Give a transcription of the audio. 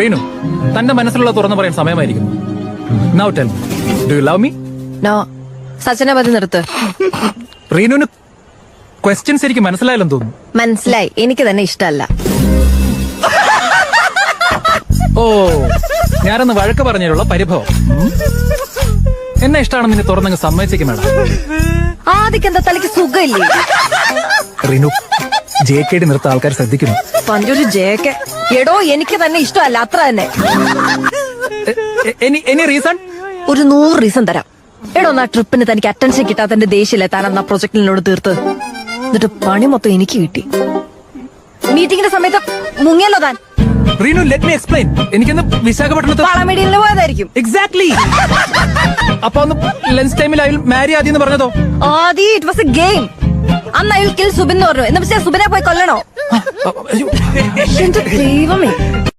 റീനു, തന്റെ മനസ്സിലുള്ള തുറന്നു പറയാൻ സമയമായിരിക്കുന്നു. Now tell me, do you love me? No. സച്ചിനെ പതി നിർത്ത്. റീനുവിന് ക്വസ്റ്റ്യൻസ് എനിക്ക് മനസ്സിലായില്ലെന്ന് തോന്നുന്നു. മനസ്സിലായി, എനിക്ക് തന്നെ ഇഷ്ടമല്ല. ഓ, ഞാനൊന്ന് വഴക്ക് പറഞ്ഞതിലുള്ള പരിഭവം. എന്നെ ഇഷ്ടമാണെന്ന് നിന്നെ തുറന്നങ്ങ് സമ്മതിച്ചേക്കും മേഡം. ആദ്യം എന്താ തലയ്ക്ക് സുഖമില്ലേ? റീനു, JKD നിർത്ത ആൾക്കാർ ശ്രദ്ധിക്കുന്നു. പണ്ടൊരു ജേക്കെ. എടോ, എനിക്ക് തന്നെ ഇഷ്ടമല്ല, അത്ര തന്നെ. Any reason? ഒരു 100 റീസൺ തരാം. എടോ, ആ ട്രിപ്പിന് തനിക്ക് അറ്റൻഷൻ കിട്ടാത്തതിന്റെ ദേഷ്യല്ലേ താൻ അന്ന് ആ പ്രൊജക്ടിനോട് തീർത്ത്. എന്നിട്ട് പണി മൊത്തം എനിക്ക് കിട്ടി. മീറ്റിംഗിന്റെ സമയത്ത് മുങ്ങിയല്ലോ താൻ. Reenu, let me explain. എനിക്കൊന്ന് വിശാഖപട്ടണത്ത് വളമേടിയിൽ പോയതായിരിക്കും. എക്സാക്ട്ലി. അപ്പൊ ഒന്ന് ലഞ്ച് ടൈമിൽ അയാൾ മാരി ആദ്യം പറഞ്ഞതോ? ആദി, ഇറ്റ് വാസ് എ ഗെയിം. അന്ന് അയാൾ കിൽ സുബിൻ എന്ന് പറഞ്ഞു. എന്ന് വെച്ചാൽ സുബിനെ പോയി കൊല്ലണോ? എന്റെ ദൈവമേ.